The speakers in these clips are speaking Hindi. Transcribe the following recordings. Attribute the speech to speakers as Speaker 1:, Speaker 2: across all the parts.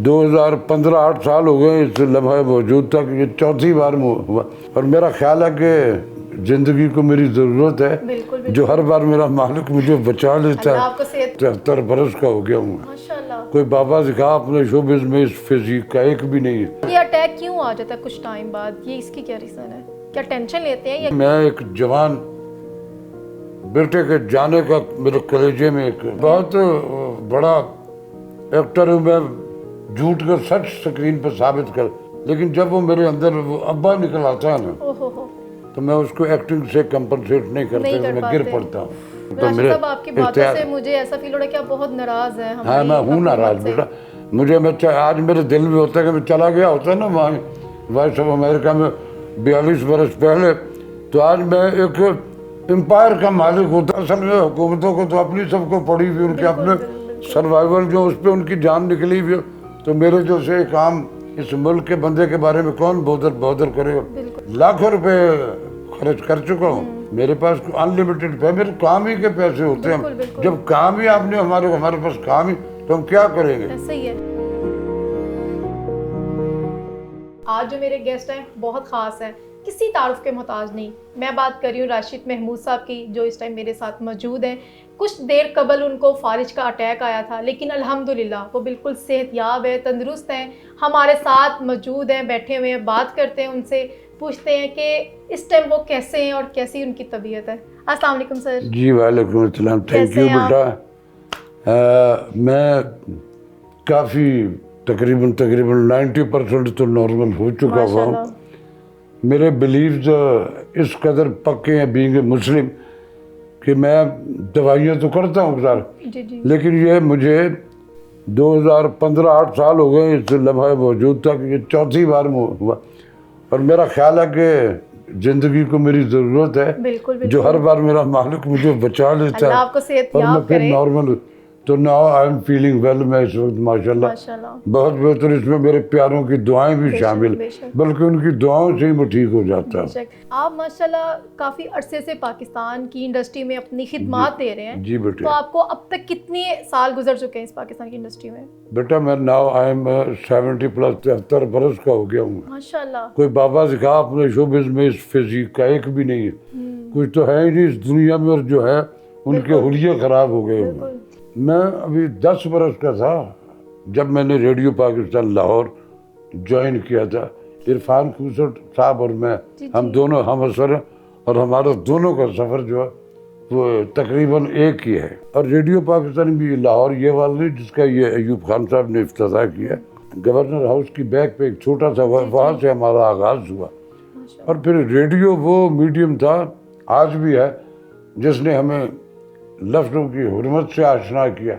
Speaker 1: 2015 8 साल हो गए इस लम्हे मौजूद तक, ये चौथी बार हुआ। और मेरा ख्याल है कि ज़िंदगी को मेरी ज़रूरत है,
Speaker 2: बिल्कुल, बिल्कुल।
Speaker 1: जो हर बार मेरा मालिक मुझे बचा लेता
Speaker 2: अल्लाह
Speaker 1: है।
Speaker 2: आपको सेहत
Speaker 1: 73 बरस का हो गया हूँ।
Speaker 2: माशाल्लाह।
Speaker 1: कोई बाबा दिखा अपने शोबिज़ में इस फिजिक का एक भी नहीं है।
Speaker 2: ये अटैक क्यों आ जाता है कुछ टाइम बाद, ये इसकी क्या रीज़न है? क्या टेंशन लेते हैं या
Speaker 1: मैं एक जवान बेटे के जाने का मेरे कलेजे में एक बहुत बड़ा एक्टर हूँ मैं, झूठ कर सच स्क्रीन पर साबित कर, लेकिन जब वो मेरे अंदर वो अब्बा निकल आता है ना,
Speaker 2: ओहो हो,
Speaker 1: तो मैं उसको एक्टिंग से कंपनसेट नहीं करता,
Speaker 2: नहीं कर
Speaker 1: मैं
Speaker 2: पाते।
Speaker 1: गिर पड़ता हूँ। तो
Speaker 2: राशिद
Speaker 1: मेरे
Speaker 2: साहब आपकी बातों
Speaker 1: इख्तियार-
Speaker 2: से मुझे ऐसा फील हो रहा है कि आप बहुत नाराज हैं
Speaker 1: हाँ
Speaker 2: हमारी
Speaker 1: मैं हूँ
Speaker 2: हुकूमत
Speaker 1: नाराज
Speaker 2: से।
Speaker 1: बेटा। मुझे आज मेरे दिल में होता है कि मैं चला गया होता ना वहाँ वॉइस ऑफ अमेरिका में 42 बरस पहले, तो आज मैं एक एम्पायर का मालिक होता। असल में हुकूमतों को तो अपनी सबको पड़ी हुई, उनके अपने सर्वाइवल जो उस पर उनकी जान निकली हुई, तो मेरे जो से काम इस मुल्क के बंदे के बारे में कौन बौदर करेगा। लाखों रुपए खर्च कर चुका हूँ, मेरे पास अनलिमिटेड है, मेरे काम ही के पैसे होते हैं। जब काम ही आपने हमारे पास काम ही, तो हम क्या करेंगे।
Speaker 2: ऐसा ही है। आज जो मेरे गेस्ट हैं बहुत ख़ास हैं, किसी तारुफ के मोहताज नहीं। मैं बात कर रही हूँ राशिद महमूद साहब की, जो इस टाइम मेरे साथ मौजूद हैं। कुछ देर कबल उनको फारिज का अटैक आया था, लेकिन अल्हम्दुलिल्लाह वो बिल्कुल सेहतयाब है, तंदुरुस्त हैं, हमारे साथ मौजूद हैं, बैठे हुए हैं, बात करते हैं उनसे, पूछते हैं कि इस टाइम वो कैसे हैं और कैसी उनकी तबीयत है। अस्सलाम वालेकुम सर।
Speaker 1: जी वालेकुम अस्सलाम, थैंक यू बेटा। मैं काफ़ी तकरीबन 90% तो नॉर्मल हो चुका हुआ हूँ। मेरे बिलीव्स इस कदर पक्के हैं बीइंग ए मुस्लिम कि मैं दवाइयाँ तो करता हूँ सर, लेकिन ये मुझे 2015 8 साल हो गए इस लम्हे मौजूद तक, ये चौथी बार हुआ। और मेरा ख्याल है कि ज़िंदगी को मेरी ज़रूरत है,
Speaker 2: बिल्कुल, बिल्कुल।
Speaker 1: जो हर बार मेरा मालिक मुझे बचा लेता है,
Speaker 2: आपको
Speaker 1: और मैं फिर नॉर्मल। तो now I am feeling well. मैं इस वक्त माशाल्लाह बहुत बेहतर। इसमें मेरे प्यारों की दुआएं भी शामिल, बल्कि उनकी दुआओं से ही मैं ठीक हो जाता हूँ।
Speaker 2: आप माशाल्लाह काफ़ी अरसे से पाकिस्तान की इंडस्ट्री में अपनी खिदमत दे रहे हैं।
Speaker 1: जी बेटे।
Speaker 2: तो आपको अब तक कितने साल गुजर चुके हैं इस पाकिस्तान की इंडस्ट्री में?
Speaker 1: बेटा मैं नाउ आई एम 70 प्लस 73 बरस का हो गया हूँ
Speaker 2: माशाल्लाह।
Speaker 1: कोई बाबा दिखा अपने शोबिज़ में इस फिजिक का एक भी नहीं है। कुछ तो है ही नहीं इस दुनिया में, और जो है उनके हुलिये खराब हो गए हुए। मैं अभी 10 बरस का था जब मैंने रेडियो पाकिस्तान लाहौर ज्वाइन किया था। इरफान खूसट साहब और मैं, हम दोनों हम असर हैं, और हमारा दोनों का सफ़र जो है वो तकरीबन एक ही है। और रेडियो पाकिस्तान भी लाहौर ये वाला नहीं जिसका ये अयूब खान साहब ने इफ्तिताह किया, गवर्नर हाउस की बैक पे एक छोटा सा, वहाँ से हमारा आगाज़ हुआ। और फिर रेडियो वो मीडियम था, आज भी है, जिसने हमें लफ्ज़ों की हुर्मत से आशना किया।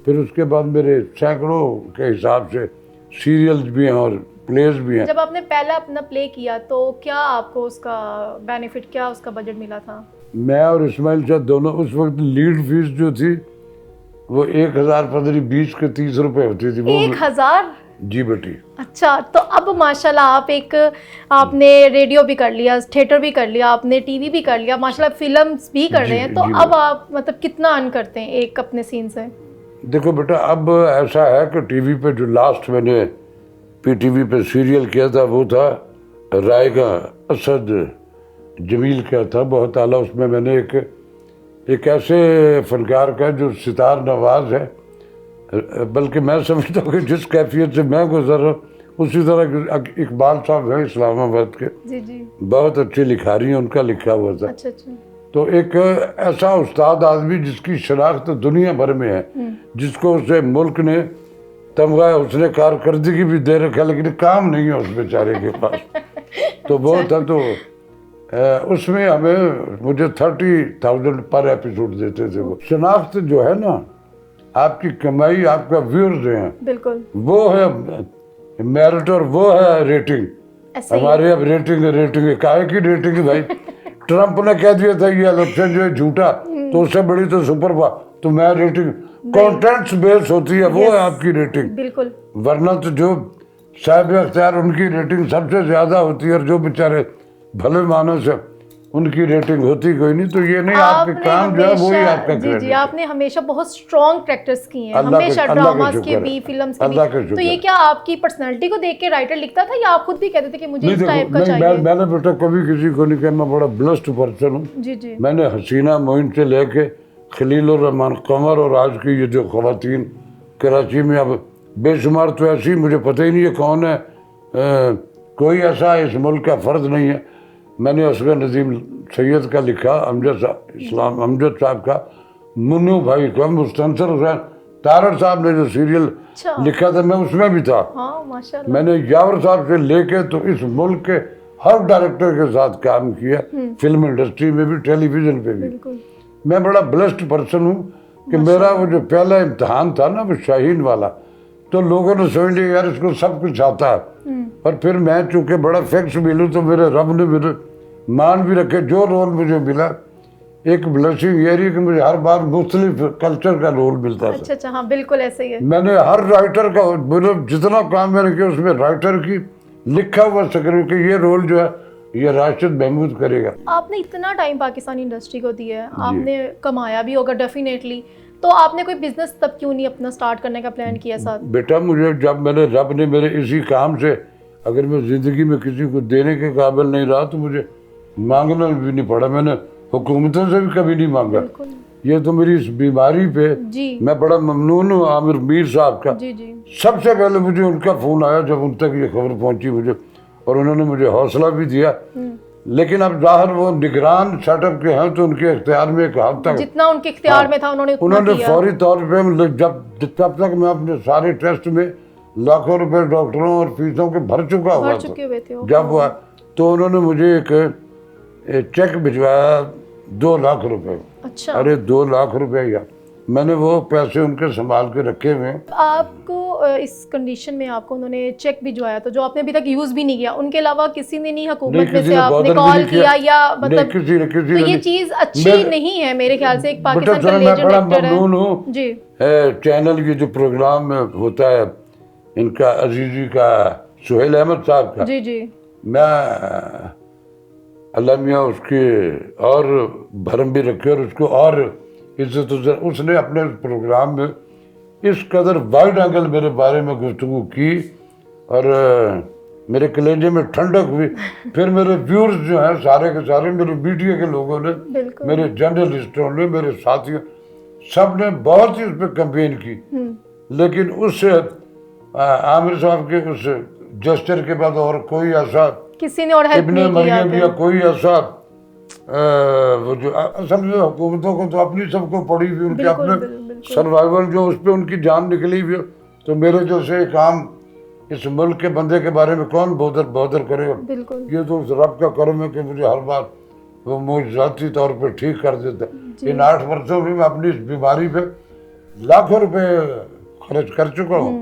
Speaker 1: फिर उसके बाद मेरे सैकड़ों के हिसाब से सीरियल्स भी हैं और प्लेस भी हैं।
Speaker 2: जब आपने पहला अपना प्ले किया तो क्या आपको उसका बेनिफिट, क्या उसका बजट मिला था?
Speaker 1: मैं और इस्माइल शाह दोनों, उस वक्त लीड फीस जो थी वो 1020 के 30 रुपए होती थी।
Speaker 2: 1000?
Speaker 1: जी बेटी।
Speaker 2: अच्छा, तो अब माशाल्लाह आपने रेडियो भी कर लिया, थिएटर भी कर लिया, आपने टीवी भी कर लिया, माशाल्लाह फिल्म्स भी कर रहे हैं, तो अब आप मतलब कितना अर्न करते हैं एक अपने सीन से?
Speaker 1: देखो बेटा, अब ऐसा है कि टीवी पे जो लास्ट मैंने पीटीवी पे सीरियल किया था वो था रायगा असद जमील का था, बहुत आला। उसमें मैंने एक ऐसे फनकार का जो सितार नवाज है, बल्कि मैं समझता हूँ कि जिस कैफियत से मैं गुजर रहा हूँ उसी तरह इकबाल साहब हैं इस्लामाबाद के,
Speaker 2: जी।
Speaker 1: बहुत अच्छी लिखारी हैं, उनका लिखा हुआ था।
Speaker 2: अच्छा।
Speaker 1: तो एक ऐसा उस्ताद आदमी जिसकी शनाख्त दुनिया भर में है, जिसको उसे मुल्क ने तमगा उसने कारकर्दगी भी दे रखा, लेकिन काम नहीं है उस बेचारे के पास। तो वो था, तो उसमें मुझे 30,000 पर एपिसोड देते थे। वो शनाख्त जो है ना, आपकी कमाई, आपका व्यूअर्स हैं, बिल्कुल, वो है मेरिट और वो है रेटिंग। हमारे अब रेटिंग काहे की रेटिंग है भाई? ट्रंप ने कह दिया था ये इलेक्शन जो है झूठा, तो उससे बड़ी तो सुपर हुआ। तो मैं रेटिंग कंटेंट्स बेस होती है, वो है आपकी रेटिंग, बिल्कुल। वरना तो जो साहिब अख्तियार उनकी रेटिंग सबसे ज्यादा होती है, और जो बेचारे भले मानस है उनकी रेटिंग होती कोई नहीं। तो ये नहीं, आपके काम जो है वही आपका
Speaker 2: जी जी,
Speaker 1: क्रेडिट है।
Speaker 2: आपने हमेशा बहुत स्ट्रॉन्ग कैरेक्टर्स किए हैं,
Speaker 1: अल्लाह का-
Speaker 2: हमेशा
Speaker 1: अल्लाह का
Speaker 2: ड्रामास
Speaker 1: शुक्र
Speaker 2: के
Speaker 1: है।
Speaker 2: भी, फिल्म्स के
Speaker 1: अल्लाह का
Speaker 2: भी। तो
Speaker 1: शुक्र
Speaker 2: ये
Speaker 1: है।
Speaker 2: क्या आपकी पर्सनालिटी को देख के राइटर लिखता था या आप खुद भी कहते थे कि मुझे
Speaker 1: नहीं
Speaker 2: इस
Speaker 1: देखो,
Speaker 2: टाइप का
Speaker 1: नहीं
Speaker 2: चाहिए?
Speaker 1: मैंने बेटा कभी किसी को नहीं कहा, मैं बड़ा ब्लेस्ड पर्सन हूँ।
Speaker 2: जी जी
Speaker 1: मैंने हसीना मोइन से लेके खलील और रहमान कमर और आज की ये जो खवातीन कराची में अब बेशुमार, तो ऐसी मुझे पता ही नहीं है कौन है। कोई ऐसा इस मुल्क का फ़र्द नहीं है। मैंने असगर नजीम सैयद का लिखा, अमजद साहब का, मुन्नू भाई का, मुस्तंसर हुसैन तारड़ साहब ने जो सीरियल
Speaker 2: अच्छा।
Speaker 1: लिखा था मैं उसमें भी था।
Speaker 2: हाँ माशाल्लाह।
Speaker 1: मैंने यावर साहब से लेके तो इस मुल्क के हर डायरेक्टर के साथ काम किया, फिल्म इंडस्ट्री में भी, टेलीविजन पे भी।
Speaker 2: बिल्कुल।
Speaker 1: मैं बड़ा ब्लेस्ड पर्सन हूँ कि मेरा वो जो पहला इम्तहान था ना वो शाहीन वाला, तो लोगों ने समझ लिया यार इसको सब कुछ आता है। और फिर मैं चूंकि बड़ा फिक्स मिलूँ तो मेरे रब ने मेरे मान भी रखे। जो रोल मुझे मिला, एक ब्लेसिंग ये रही कि मुझे हर बार मुख्तलिफ कल्चर का रोल मिलता था।
Speaker 2: अच्छा अच्छा, हाँ बिल्कुल ऐसे ही है।
Speaker 1: मैंने हर राइटर का, मतलब जितना काम मैंने किया उसमें राइटर की लिखा हुआ स्क्रिप्ट कि ये रोल जो है ये राशिद महमूद करेगा।
Speaker 2: आपने इतना टाइम पाकिस्तानी इंडस्ट्री को दिया है, आपने कमाया भी होगा डेफिनेटली, तो आपने कोई बिजनेस तब क्यों नहीं अपना स्टार्ट करने का प्लान किया साथ?
Speaker 1: बेटा मुझे जब मैंने, रब ने मेरे इसी काम से, अगर मैं ज़िंदगी में किसी को देने के काबिल नहीं रहा तो मुझे मांगना भी नहीं पड़ा। मैंने हुकूमतों से भी कभी नहीं मांगा।
Speaker 2: बिल्कुल।
Speaker 1: ये तो मेरी इस बीमारी पे
Speaker 2: जी
Speaker 1: मैं बड़ा ममनून हूँ आमिर मीर साहब का।
Speaker 2: जी जी
Speaker 1: सबसे पहले मुझे उनका फ़ोन आया जब उन तक ये खबर पहुंची मुझे, और उन्होंने मुझे हौसला भी दिया। लेकिन अब जाहिर वो निगरान सेटअप के हैं तो उनके इख्तियार में एक हद तक,
Speaker 2: जितना उनके इख्तियार में था उन्होंने उतना
Speaker 1: उन्होंने
Speaker 2: किया।
Speaker 1: फौरी तौर पे तब तक मैं अपने सारे टेस्ट में लाखों रुपए डॉक्टरों और फीसों के भर चुका हुआ
Speaker 2: भर
Speaker 1: था।
Speaker 2: चुके हुए थे वो।
Speaker 1: जब हुआ तो उन्होंने मुझे एक चेक भिजवाया 2 लाख रुपए।
Speaker 2: अच्छा।
Speaker 1: अरे 2 लाख रुपए यार, मैंने वो पैसे उनके संभाल के रखे हुए हैं।
Speaker 2: आपको इस कंडीशन में आपको उन्होंने चेक भिजवाया तो जो आपने अभी तक यूज भी नहीं किया, उनके अलावा किसी ने नहीं हुकूमत में
Speaker 1: किसी
Speaker 2: से
Speaker 1: ने
Speaker 2: आपने
Speaker 1: बॉदर भी
Speaker 2: कॉल
Speaker 1: नहीं
Speaker 2: किया या मतलब?
Speaker 1: किसी ने
Speaker 2: तो ये
Speaker 1: नहीं।
Speaker 2: चीज अच्छी नहीं है मेरे ख्याल से। एक पाकिस्तान का
Speaker 1: मैं
Speaker 2: लेजेंड
Speaker 1: बड़ा
Speaker 2: एक्टर है।
Speaker 1: ममनून हूँ
Speaker 2: जी
Speaker 1: चैनल की जो प्रोग्राम में होता है इनका, अजीजी का, सुहेल अहमद साहब का।
Speaker 2: जी जी
Speaker 1: मैं अल्लाह मियाँ उसके और भरम भी रखे और उसको और इज्जत। उसने अपने प्रोग्राम में इस कदर वाइड एंगल मेरे बारे में गुफ्तगू की और मेरे कलेजे में ठंडक हुई। फिर मेरे व्यूअर्स जो हैं सारे के सारे, मेरे मीडिया के लोगों ने,
Speaker 2: बिल्कुल।
Speaker 1: मेरे जर्नलिस्टों ने, मेरे साथियों, सब ने बहुत ही उस पर कंपेन की। लेकिन उस आमिर साहब के उस जेस्चर के बाद और कोई ऐसा
Speaker 2: किसी ने और हेल्प
Speaker 1: इब्ने
Speaker 2: नहीं किया
Speaker 1: मरियम या कोई ऐसा वो जो असल में हुकूमतों को तो अपनी सबको पड़ी हुई, उनके
Speaker 2: बिल्कुल,
Speaker 1: अपने
Speaker 2: बिल्कुल।
Speaker 1: सर्वाइवल जो उस पर उनकी जान निकली हुई हो। तो मेरे जैसे काम इस मुल्क के बंदे के बारे में कौन बौदर करेगा।
Speaker 2: बिल्कुल।
Speaker 1: ये तो उस रब का करम है कि मुझे हर बार वो मुझाती तौर पर ठीक कर देता है। इन 8 वर्षों में मैं अपनी इस बीमारी पे लाखों रुपए खर्च कर चुका हूँ।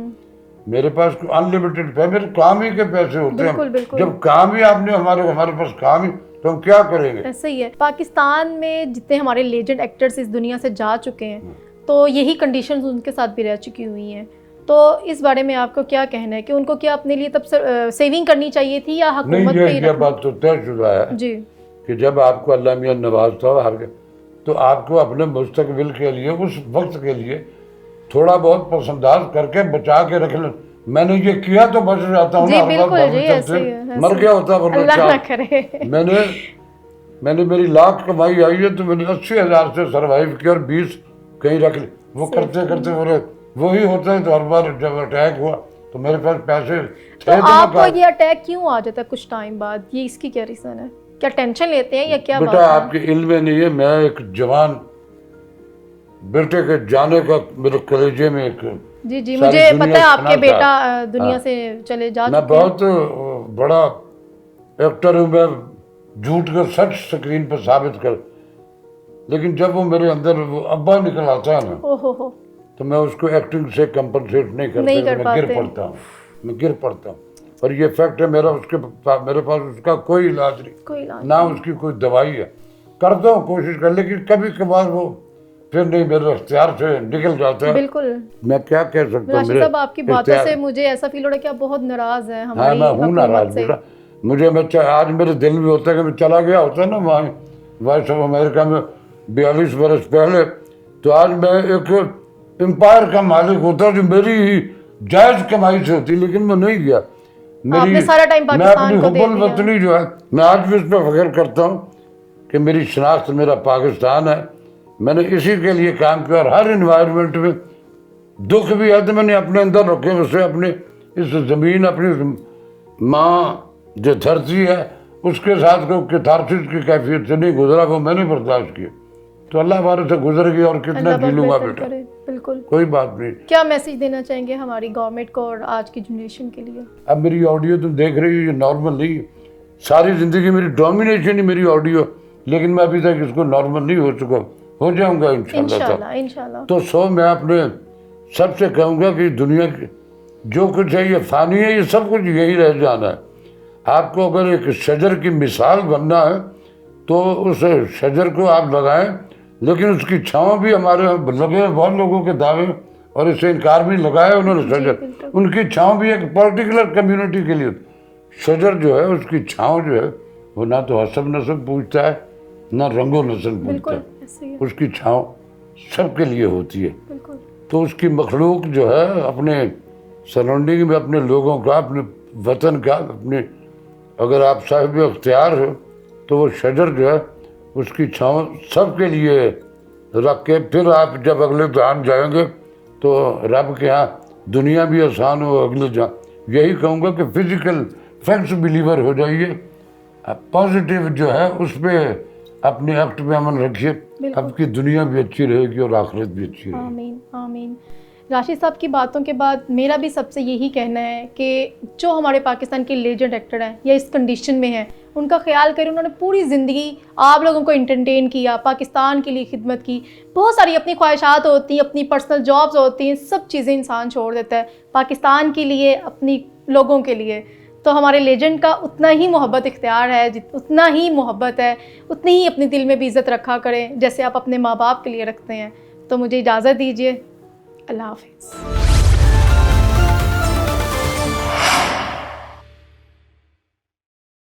Speaker 1: मेरे पास अनलिमिटेड है, मेरे काम ही के पैसे होते
Speaker 2: बिल्कुल,
Speaker 1: हैं।
Speaker 2: बिल्कुल।
Speaker 1: जब काम ही आपने हमारे पास काम ही, तो हम क्या करेंगे।
Speaker 2: ऐसा ही है। पाकिस्तान में जितने हमारे लेजेंड एक्टर्स इस दुनिया से जा चुके हैं तो यही कंडीशंस उनके साथ भी रह चुकी हुई हैं। तो इस बारे में आपको क्या कहना है कि उनको क्या अपने लिए तब सेविंग करनी चाहिए थी या हुकूमत
Speaker 1: नहीं,
Speaker 2: पे ही
Speaker 1: ये बात तो तयशुदा है
Speaker 2: जी
Speaker 1: कि जब आपको अल्लाह मियाँ नवाजता हो हर, तो आपको अपने मुस्तकबिल के लिए, उस वक्त के लिए थोड़ा बहुत पसंदाज करके बचा के रख ले। मैंने ये किया तो बच जाता हूँ
Speaker 2: जी,
Speaker 1: ना, हर
Speaker 2: बिल्कुल
Speaker 1: बार
Speaker 2: जी,
Speaker 1: चलते
Speaker 2: ऐसे ही है,
Speaker 1: मर
Speaker 2: ऐसे
Speaker 1: गया होता वरना
Speaker 2: अल्लाह
Speaker 1: क्या।
Speaker 2: ना करे।
Speaker 1: मैंने मेरी लाख कमाई आई है तो मैंने 80,000 से सरवाइव किया और 20 कहीं रख ली। वो करते करते मेरे वही होता है। तो हर बार जब अटैक हुआ तो मेरे पास पैसे
Speaker 2: तो
Speaker 1: थे।
Speaker 2: आपको ये अटैक क्यों आ जाता है कुछ टाइम बाद? ये इसकी क्या रीजन है? क्या टेंशन लेते हैं या क्या बात
Speaker 1: बेटा
Speaker 2: है?
Speaker 1: आपके इल्म में नहीं है, मैं एक जवान बेटे के जाने का मेरे कलेजे में एक
Speaker 2: जी जी,
Speaker 1: सारी
Speaker 2: मुझे
Speaker 1: दुनिया
Speaker 2: पता है
Speaker 1: सुना
Speaker 2: आपके
Speaker 1: था।
Speaker 2: बेटा दुनिया से चले जा
Speaker 1: मैं
Speaker 2: चुके हैं।
Speaker 1: बहुत बड़ा एक्टर हूँ, मैं झूठ को सच स्क्रीन पर साबित कर। लेकिन जब वो मेरे अंदर वो अब्बा निकल आता है ना,
Speaker 2: ओहो
Speaker 1: तो मैं उसको एक्टिंग से कंपनसेट नहीं करता,
Speaker 2: नहीं कर
Speaker 1: मैं गिर
Speaker 2: पाते।
Speaker 1: पड़ता हूँ, मैं गिर पड़ता हूँ। और ये फैक्ट है मेरा, मेरे पास उसका कोई इलाज नहीं,
Speaker 2: कोई इलाज
Speaker 1: ना उसकी कोई दवाई है। करता हूँ कोशिश कर, लेकिन कभी कभार वो फिर नहीं मेरे अख्तियार से निकल जाता है।
Speaker 2: बिल्कुल।
Speaker 1: मैं क्या कह सकता हूँ।
Speaker 2: राशिद साहब आपकी बातों से मुझे ऐसा फील हो रहा है कि आप बहुत नाराज हैं
Speaker 1: हाँ
Speaker 2: हमारी
Speaker 1: मैं हूँ
Speaker 2: हुकूमत
Speaker 1: नाराज
Speaker 2: से।
Speaker 1: बेटा। मुझे आज मेरे दिल में होता है कि मैं चला गया होता ना वहाँ, वॉइस ऑफ अमेरिका में 42 बरस पहले, तो आज मैं एक एम्पायर का मालिक होता जो मेरी ही जायज कमाई से होती, लेकिन मैं नहीं गया।
Speaker 2: आपने सारा टाइम
Speaker 1: मैं
Speaker 2: पाकिस्तान
Speaker 1: अपनी
Speaker 2: को दे
Speaker 1: हुब्बुल
Speaker 2: दिया।
Speaker 1: वतनी जो है, मैं आज भी उस पर फख्र करता हूँ कि मेरी शनाख्त मेरा पाकिस्तान है। मैंने इसी के लिए काम किया और हर इन्वायरमेंट में दुख भी है तो मैंने अपने अंदर रखे, उसे अपने इस ज़मीन, अपनी माँ जो धरती है उसके साथ को कैथारसिस की कैफियत से नहीं गुजरा, वो मैंने बर्दाश्त किया। तो अल्लाह हमारे से गुजर गया और कितना
Speaker 2: अल्लाह
Speaker 1: जी
Speaker 2: पाक
Speaker 1: लूँगा
Speaker 2: बेहतर
Speaker 1: बेटा,
Speaker 2: करे, बिल्कुल।
Speaker 1: कोई बात नहीं।
Speaker 2: क्या मैसेज देना चाहेंगे हमारी गवर्नमेंट को और आज की जनरेशन के लिए?
Speaker 1: अब मेरी ऑडियो तुम देख रही हो, ये नॉर्मल नहीं है। सारी ज़िंदगी मेरी डोमिनेशन ही मेरी ऑडियो, लेकिन मैं अभी तक इसको नॉर्मल नहीं हो चुका, हो जाऊँगा इंशाल्लाह।
Speaker 2: इंशाल्लाह इंशाल्लाह।
Speaker 1: तो मैं अपने सबसे कहूँगा कि दुनिया की जो कुछ है ये फ़ानी है, ये सब कुछ यही रह जाना है। आपको अगर एक शजर की मिसाल बनना है तो उस शजर को आप लगाएं, लेकिन उसकी छाँव भी हमारे लगे हैं बहुत लोगों के दावे, और इससे इनकार भी लगाया उन्होंने शजर, उनकी छाँव भी एक पर्टिकुलर कम्युनिटी के लिए। शजर जो है उसकी छाँव जो है वो ना तो हसब नस्ब पूछता है ना रंगो नस्ल पूछता
Speaker 2: बिल्कुल
Speaker 1: है,
Speaker 2: ऐसे ही है,
Speaker 1: उसकी छाँव सबके लिए होती है।
Speaker 2: बिल्कुल।
Speaker 1: तो उसकी मखलूक जो है अपने सराउंडिंग में, अपने लोगों का, अपने वतन का, अपने, अगर आप साहिब अख्तियार हो तो वो शजर जो है उसकी छाँव सबके लिए रख के फिर आप जब अगले जहान जाएंगे तो रब के यहाँ दुनिया भी आसान हो, अगले जहाँ। यही कहूँगा कि फिजिकल फैक्ट्स बिलीवर हो जाइए, पॉजिटिव जो है उस पर अपने एक्ट में अमल रखिए, आपकी दुनिया भी अच्छी रहेगी और आखिरत भी अच्छी रहेगी।
Speaker 2: आमीन आमीन। राशिद साहब की बातों के बाद मेरा भी सबसे यही कहना है कि जो हमारे पाकिस्तान के लेजेंड एक्टर हैं या इस कंडीशन में हैं, उनका ख्याल करें। उन्होंने पूरी ज़िंदगी आप लोगों को इंटरटेन किया, पाकिस्तान के लिए खिदमत की। बहुत सारी अपनी ख्वाहिशात होती हैं, अपनी पर्सनल जॉब्स होती हैं, सब चीज़ें इंसान छोड़ देता है पाकिस्तान के लिए, अपनी लोगों के लिए। तो हमारे लेजेंड का उतना ही मोहब्बत इख्तियार है, उतना ही मोहब्बत है, उतनी ही अपने दिल में भी इज़्ज़त रखा करें जैसे आप अपने माँ बाप के लिए रखते हैं। तो मुझे इजाज़त दीजिए, अल्लाह हाफ़िज़।